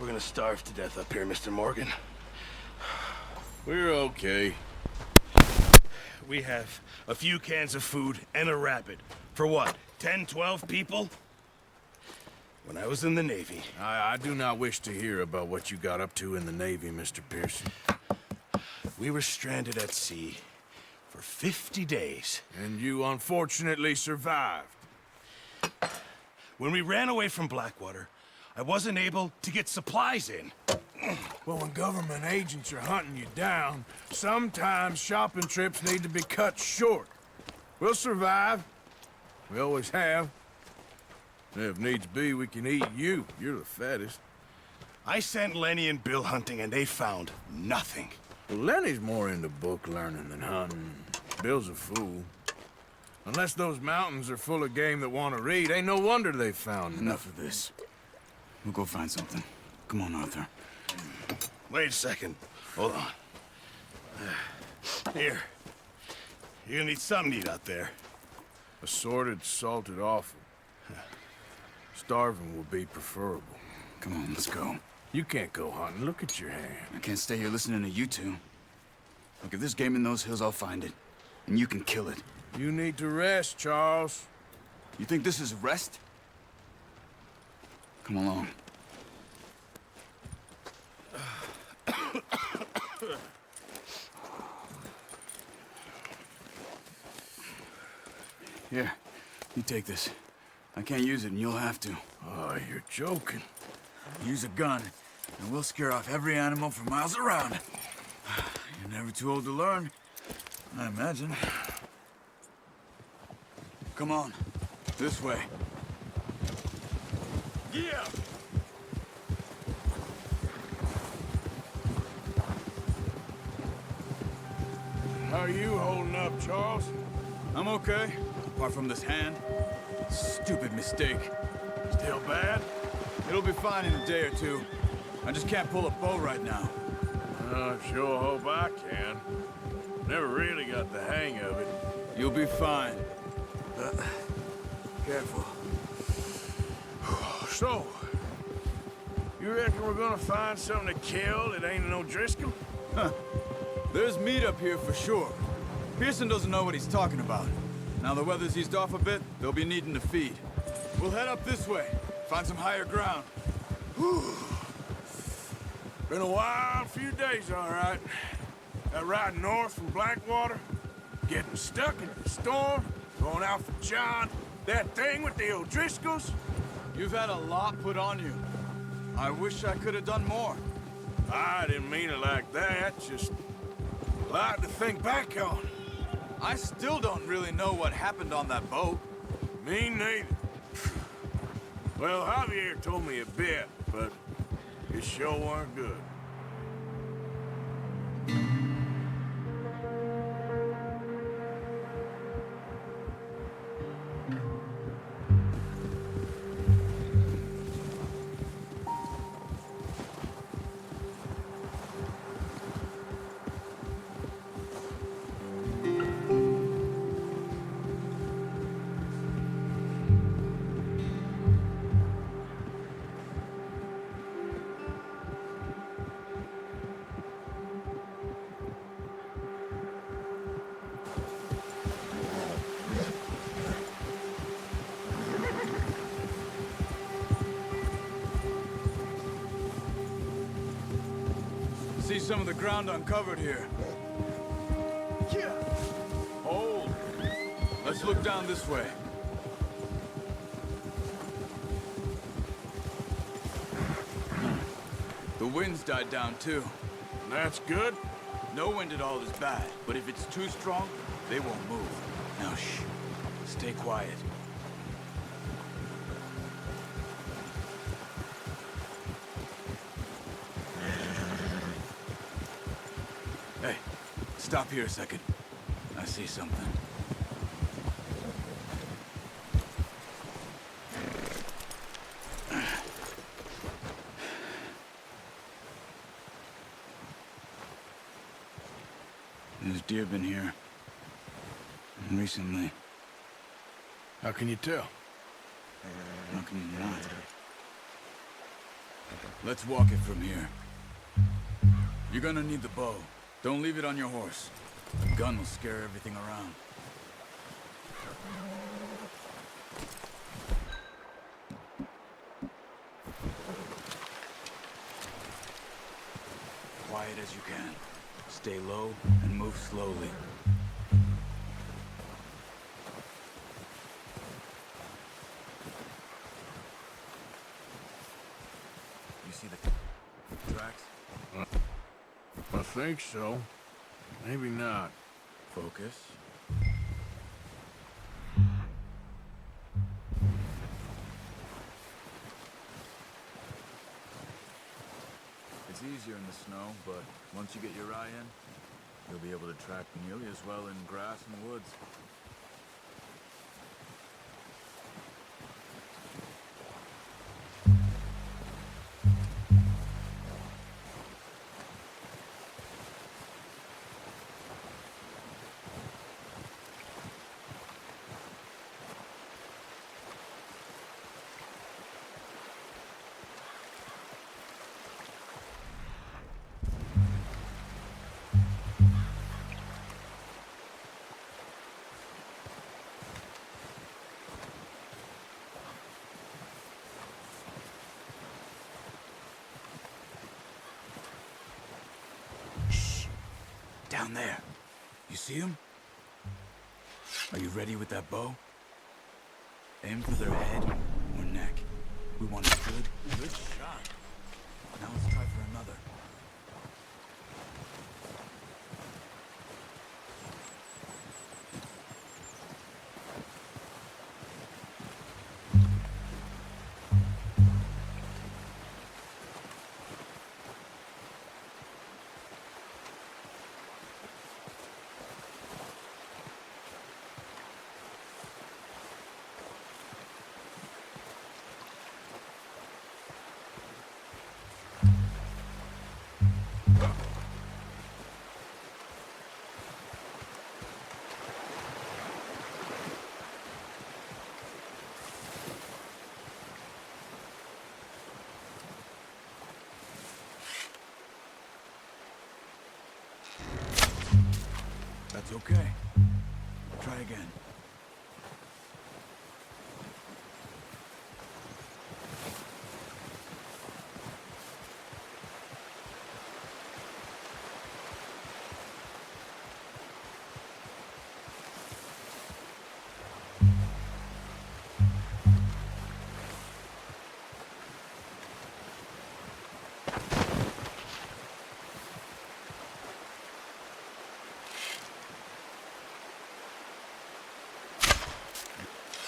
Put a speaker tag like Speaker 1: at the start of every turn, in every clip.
Speaker 1: We're gonna starve to death up here, Mr. Morgan.
Speaker 2: We're okay.
Speaker 1: We have a few cans of food and a rabbit. For what, 10, 12 people? When I was in the Navy...
Speaker 2: I do not wish to hear about what you got up to in the Navy, Mr. Pearson.
Speaker 1: We were stranded at sea for 50 days.
Speaker 2: And you unfortunately survived.
Speaker 1: When we ran away from Blackwater, I wasn't able to get supplies in.
Speaker 2: Well, when government agents are hunting you down, sometimes shopping trips need to be cut short. We'll survive. We always have. And if needs be, we can eat you. You're the fattest.
Speaker 1: I sent Lenny and Bill hunting, and they found nothing.
Speaker 2: Well, Lenny's more into book learning than hunting. Bill's a fool. Unless those mountains are full of game that want to read, ain't no wonder they found
Speaker 3: Enough of this. We'll go find something. Come on, Arthur.
Speaker 1: Wait a second. Hold on. Here. You're gonna need something to eat out there.
Speaker 2: Assorted, salted offal. Starving will be preferable.
Speaker 3: Come on, let's go.
Speaker 2: You can't go hunting. Look at your hand.
Speaker 3: I can't stay here listening to you two. Look, if there's game in those hills, I'll find it. And you can kill it.
Speaker 2: You need to rest, Charles.
Speaker 3: You think this is rest? Come along. Here, you take this. I can't use it, and you'll have to.
Speaker 2: Oh, you're joking.
Speaker 3: Use a gun, and we'll scare off every animal for miles around. You're never too old to learn, I imagine. Come on, this way.
Speaker 2: Yeah! How are you holding up, Charles?
Speaker 3: I'm okay, apart from this hand. Stupid mistake.
Speaker 2: Still bad?
Speaker 3: It'll be fine in a day or two. I just can't pull a bow right now.
Speaker 2: I sure hope I can. Never really got the hang of it.
Speaker 3: You'll be fine. Careful.
Speaker 2: So, you reckon we're gonna find something to kill that ain't no Driscoll?
Speaker 3: Huh. There's meat up here for sure. Pearson doesn't know what he's talking about. Now the weather's eased off a bit, they'll be needing to feed. We'll head up this way, find some higher ground.
Speaker 2: Whew. Been a wild few days, all right. That ride north from Blackwater, getting stuck in the storm, going out for John, that thing with the O'Driscolls.
Speaker 3: You've had a lot put on you. I wish I could have done more.
Speaker 2: I didn't mean it like that, just a lot to think back on.
Speaker 3: I still don't really know what happened on that boat.
Speaker 2: Me neither. Well, Javier told me a bit, but it sure weren't good.
Speaker 3: See some of the ground uncovered here.
Speaker 2: Yeah.
Speaker 3: Hold. Let's look down this way. The wind's died down too.
Speaker 2: That's good.
Speaker 3: No wind at all is bad, but if it's too strong, they won't move. Now shh. Stay quiet. Hey, stop here a second. I see something. There's deer been here. Recently.
Speaker 2: How can you tell?
Speaker 3: How can you not? Let's walk it from here. You're gonna need the bow. Don't leave it on your horse. The gun will scare everything around. Quiet as you can. Stay low and move slowly. You see the tracks?
Speaker 2: I think so. Maybe not.
Speaker 3: Focus. It's easier in the snow, but once you get your eye in, you'll be able to track nearly as well in grass and woods. Down there. You see him? Are you ready with that bow? Aim for their head or neck. We want a good shot. Now let's try for another. That's okay. Try again.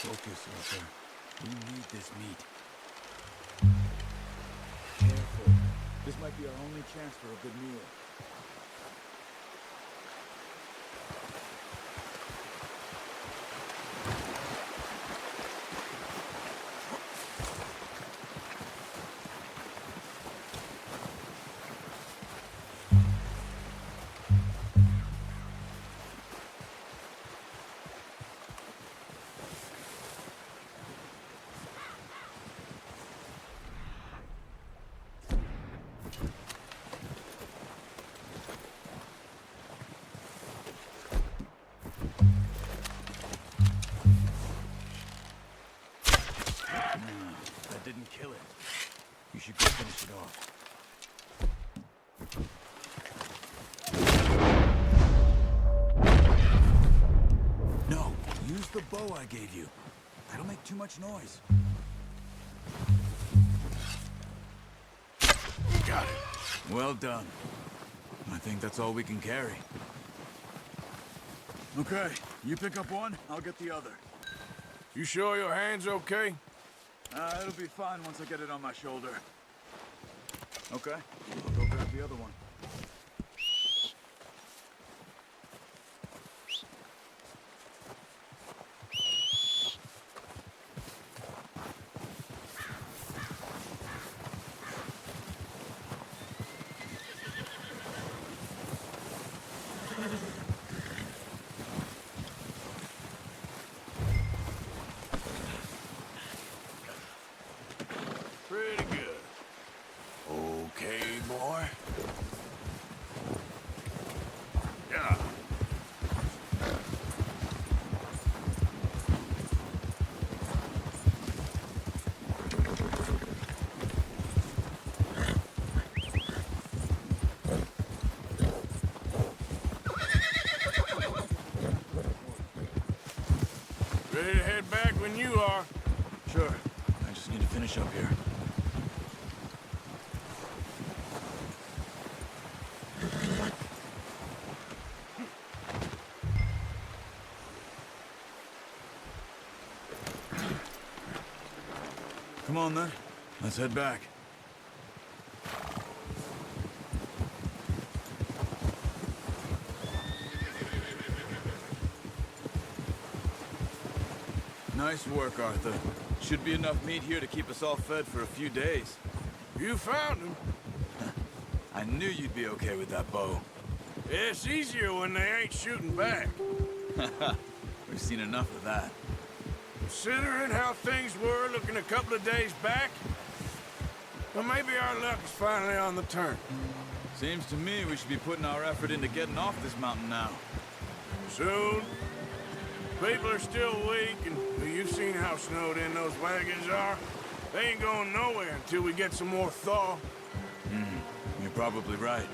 Speaker 3: Focus, Walter. We need this meat. Careful. This might be our only chance for a good meal. That didn't kill it. You should go finish it off. No, use the bow I gave you. That'll make too much noise.
Speaker 2: Got it.
Speaker 3: Well done. I think that's all we can carry. Okay, you pick up one, I'll get the other.
Speaker 2: You sure your hand's okay?
Speaker 3: It'll be fine once I get it on my shoulder. Okay, I'll go grab the other one.
Speaker 2: Pretty good. Ready to head back when you are.
Speaker 3: Sure. I just need to finish up here. Come on, then. Let's head back. Nice work, Arthur. Should be enough meat here to keep us all fed for a few days.
Speaker 2: You found him.
Speaker 3: I knew you'd be okay with that bow.
Speaker 2: It's easier when they ain't shooting back.
Speaker 3: We've seen enough of that.
Speaker 2: Considering how things were looking a couple of days back, well, maybe our luck is finally on the turn.
Speaker 3: Seems to me we should be putting our effort into getting off this mountain now.
Speaker 2: Soon. People are still weak, and you've seen how snowed in those wagons are. They ain't going nowhere until we get some more thaw.
Speaker 3: You're probably right.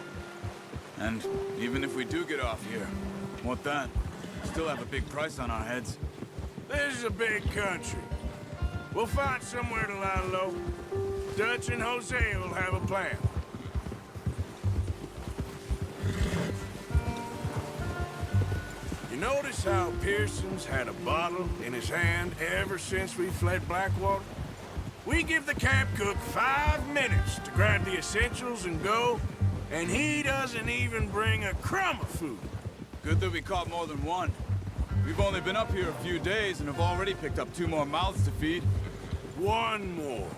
Speaker 3: And even if we do get off here, what then? Still have a big price on our heads.
Speaker 2: This is a big country. We'll find somewhere to lie low. Dutch and Jose will have a plan. You notice how Pearson's had a bottle in his hand ever since we fled Blackwater? We give the camp cook 5 minutes to grab the essentials and go, and he doesn't even bring a crumb of food.
Speaker 3: Good that we caught more than one. We've only been up here a few days and have already picked up 2 more mouths to feed.
Speaker 2: One more.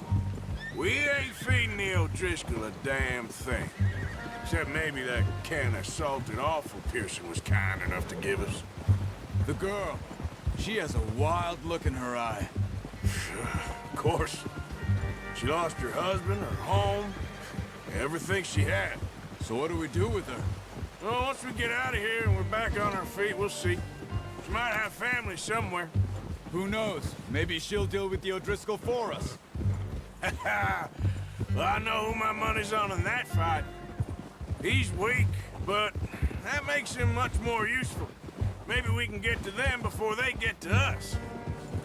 Speaker 2: We ain't feeding the O'Driscoll a damn thing. Except maybe that can of salted offal Pearson was kind enough to give us.
Speaker 3: The girl, she has a wild look in her eye.
Speaker 2: Of course. She lost her husband, her home, everything she had.
Speaker 3: So what do we do with her?
Speaker 2: Well, once we get out of here and we're back on our feet, we'll see. She might have family somewhere.
Speaker 3: Who knows? Maybe she'll deal with the O'Driscoll for us.
Speaker 2: Well, I know who my money's on in that fight. He's weak, but that makes him much more useful. Maybe we can get to them before they get to us.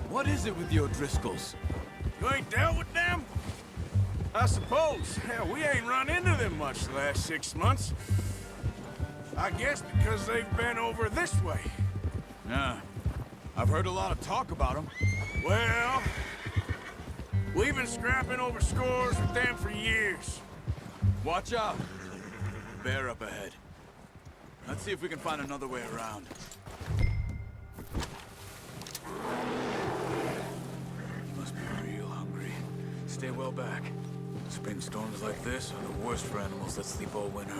Speaker 3: What is it with the O'Driscolls?
Speaker 2: You ain't dealt with them? I suppose. Hell, we ain't run into them much the last 6 months. I guess because they've been over this way.
Speaker 3: Yeah. I've heard a lot of talk about them.
Speaker 2: Well, we've been scrapping over scores with them for years.
Speaker 3: Watch out. Bear up ahead. Let's see if we can find another way around. You must be real hungry. Stay well back. Spring storms like this are the worst for animals that sleep all winter.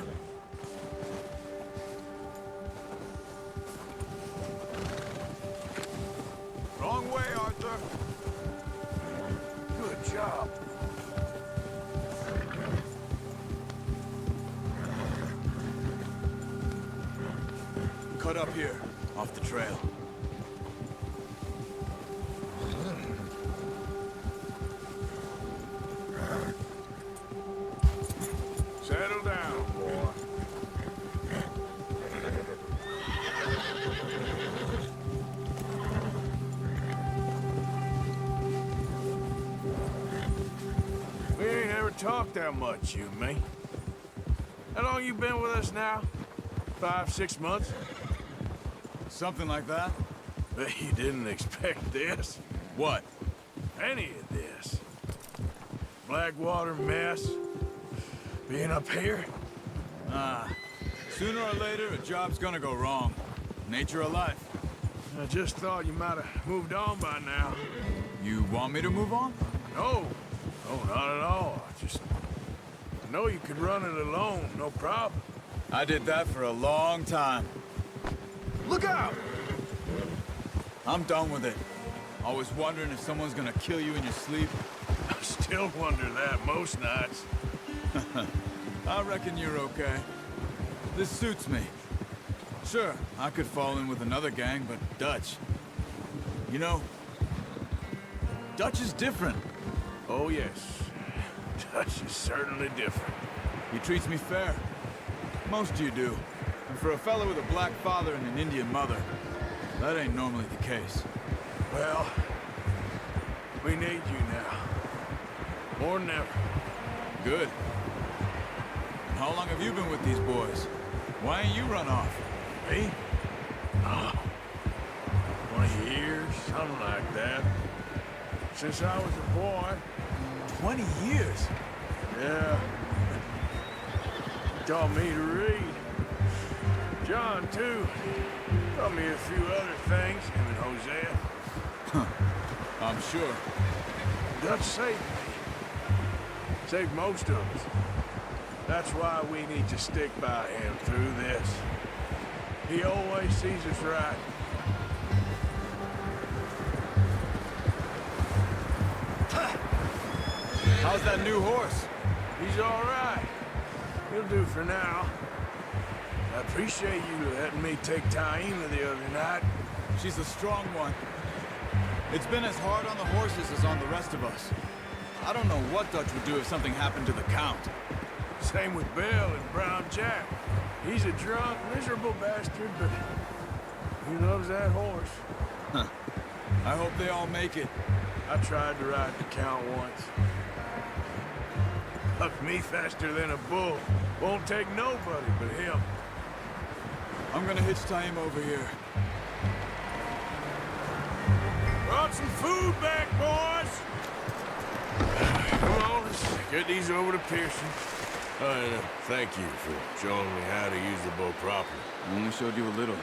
Speaker 2: Wrong way, Arthur. Good job.
Speaker 3: Cut up here, off the trail.
Speaker 2: Settle down, boy. We ain't ever talked that much, you and me. How long you been with us now? 5, 6 months?
Speaker 3: Something like that?
Speaker 2: Bet you didn't expect this.
Speaker 3: What?
Speaker 2: Any of this. Blackwater mess. Being up here.
Speaker 3: Sooner or later, a job's gonna go wrong. Nature of life.
Speaker 2: I just thought you might have moved on by now.
Speaker 3: You want me to move on?
Speaker 2: No. No, not at all. I know you could run it alone, no problem.
Speaker 3: I did that for a long time.
Speaker 2: Look out!
Speaker 3: I'm done with it. Always wondering if someone's gonna kill you in your sleep.
Speaker 2: I still wonder that most nights.
Speaker 3: I reckon you're okay. This suits me. Sure, I could fall in with another gang, but Dutch... You know, Dutch is different.
Speaker 2: Oh, yes. Dutch is certainly different.
Speaker 3: He treats me fair. Most of you do. And for a fellow with a black father and an Indian mother, that ain't normally the case.
Speaker 2: Well, we need you now. More than ever.
Speaker 3: Good. How long have you been with these boys? Why ain't you run off?
Speaker 2: Me? Oh, 20 years, something like that. Since I was a boy.
Speaker 3: 20 years?
Speaker 2: Yeah. Taught me to read. John, too. Taught me a few other things, him and Hosea.
Speaker 3: I'm sure.
Speaker 2: Dutch saved me. Saved most of us. That's why we need to stick by him through this. He always sees us right.
Speaker 3: How's that new horse?
Speaker 2: He's all right. He'll do for now. I appreciate you letting me take Taima the other night.
Speaker 3: She's a strong one. It's been as hard on the horses as on the rest of us. I don't know what Dutch would do if something happened to the Count.
Speaker 2: Same with Bill and Brown Jack. He's a drunk, miserable bastard, but he loves that horse.
Speaker 3: Huh. I hope they all make it.
Speaker 2: I tried to ride the Count once. Up me faster than a bull. Won't take nobody but him.
Speaker 3: I'm gonna hitch Taima over here.
Speaker 2: Brought some food back, boys! Come on, let's get these over to Pearson. Thank you for showing me how to use the bow properly.
Speaker 3: I only showed you a little.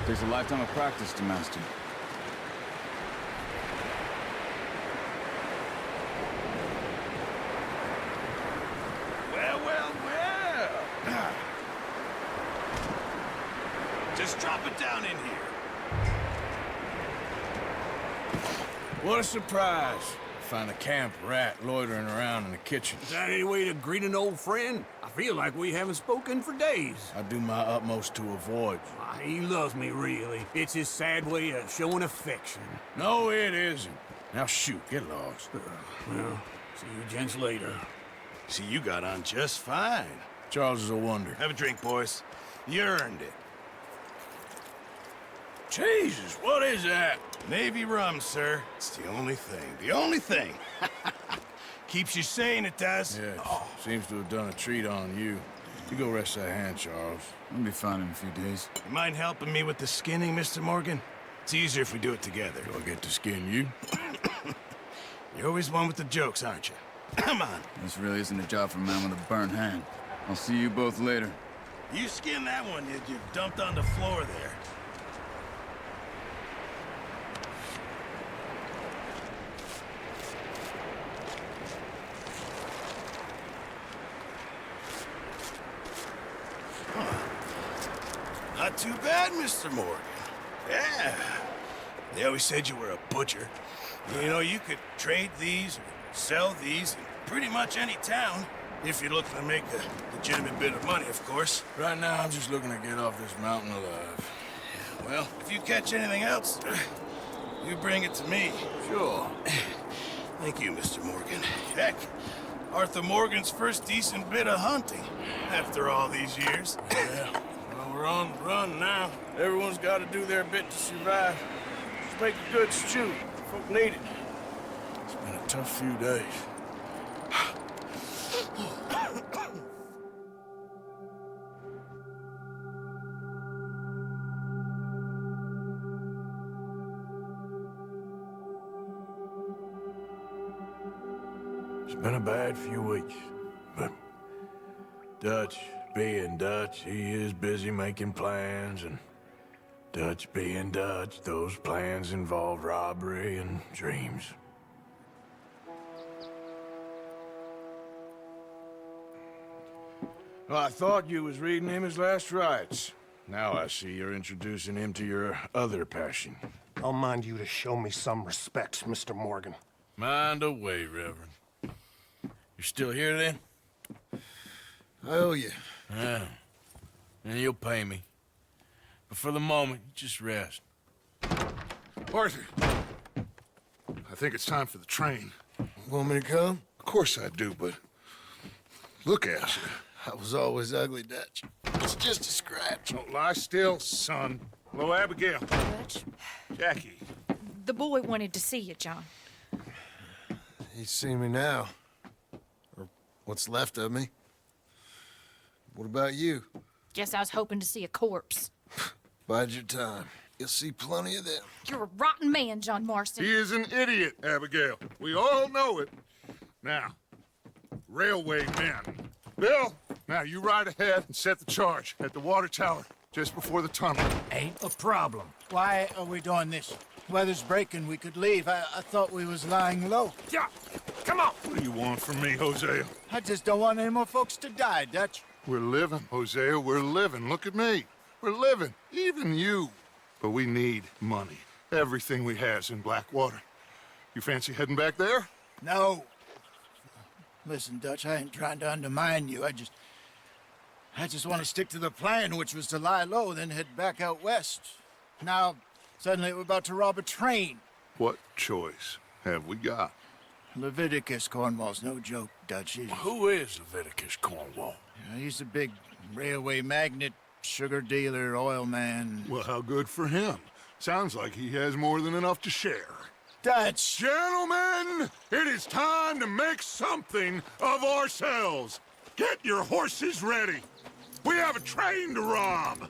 Speaker 3: Takes a lifetime of practice to master.
Speaker 1: Well, well, well. Just drop it down in here.
Speaker 2: What a surprise. Find a camp rat loitering around in the kitchen.
Speaker 4: Is that any way to greet an old friend? I feel like we haven't spoken for days.
Speaker 2: I do my utmost to avoid you.
Speaker 4: Ah, he loves me, really. It's his sad way of showing affection.
Speaker 2: No, it isn't. Now shoot, get lost.
Speaker 4: Well, see you gents later.
Speaker 1: See, you got on just fine.
Speaker 2: Charles is a wonder.
Speaker 1: Have a drink, boys. You earned it.
Speaker 2: Jesus, what is that?
Speaker 1: Navy rum, sir. It's the only thing. The only thing. Keeps you sane, it does.
Speaker 2: Yes, seems to have done a treat on you. You go rest that hand, Charles.
Speaker 3: I'll be fine in a few days.
Speaker 1: You mind helping me with the skinning, Mr. Morgan? It's easier if we do it together.
Speaker 2: Do I get to skin you?
Speaker 1: You're always one with the jokes, aren't you? Come on.
Speaker 3: This really isn't a job for a man with a burnt hand. I'll see you both later.
Speaker 1: You skinned that one you dumped on the floor there. Not too bad, Mr. Morgan. Yeah. They always said you were a butcher. You know, you could trade these or sell these in pretty much any town. If you're looking to make a legitimate bit of money, of course.
Speaker 2: Right now, I'm just looking to get off this mountain alive.
Speaker 1: Well, if you catch anything else, you bring it to me.
Speaker 2: Sure.
Speaker 1: Thank you, Mr. Morgan. Heck, Arthur Morgan's first decent bit of hunting after all these years.
Speaker 2: Yeah. Well, we're on the run now. Everyone's got to do their bit to survive. Just make a good stew. Folk need it. It's been a tough few days. It's been a bad few weeks, but Dutch being Dutch, he is busy making plans, and Dutch being Dutch, those plans involve robbery and dreams. Well, I thought you was reading him his last rites. Now I see you're introducing him to your other passion.
Speaker 5: I'll mind you to show me some respect, Mr. Morgan.
Speaker 2: Mind away, Reverend. You're still here, then?
Speaker 1: I owe you.
Speaker 2: Yeah. And you'll pay me. But for the moment, just rest.
Speaker 6: Arthur, I think it's time for the train.
Speaker 1: Want me to come?
Speaker 6: Of course I do, but look at you.
Speaker 1: I was always ugly, Dutch. It's just a scratch.
Speaker 6: Don't lie still, son. Hello, Abigail.
Speaker 7: Dutch?
Speaker 6: Jackie.
Speaker 7: The boy wanted to see you, John.
Speaker 8: He's seen me now. Or what's left of me. What about you?
Speaker 7: Guess I was hoping to see a corpse.
Speaker 8: Bide your time. You'll see plenty of them.
Speaker 7: You're a rotten man, John Marston.
Speaker 6: He is an idiot, Abigail. We all know it. Now, railway men. Bill, now you ride ahead and set the charge at the water tower just before the tunnel.
Speaker 9: Ain't a problem. Why are we doing this? Weather's breaking. We could leave. I thought we was lying low.
Speaker 6: Yeah, come on. What do you want from me, Hosea?
Speaker 9: I just don't want any more folks to die, Dutch.
Speaker 6: We're living, Hosea. We're living. Look at me. We're living. Even you. But we need money. Everything we has in Blackwater. You fancy heading back there?
Speaker 9: No. Listen, Dutch, I ain't trying to undermine you. I just want to stick to the plan, which was to lie low, then head back out west. Now, suddenly we're about to rob a train.
Speaker 6: What choice have we got?
Speaker 9: Leviticus Cornwall's no joke, Dutch.
Speaker 2: Who is Leviticus Cornwall?
Speaker 9: He's a big railway magnate, sugar dealer, oil man.
Speaker 6: Well, how good for him. Sounds like he has more than enough to share.
Speaker 9: Dutch!
Speaker 6: Gentlemen, it is time to make something of ourselves. Get your horses ready. We have a train to rob.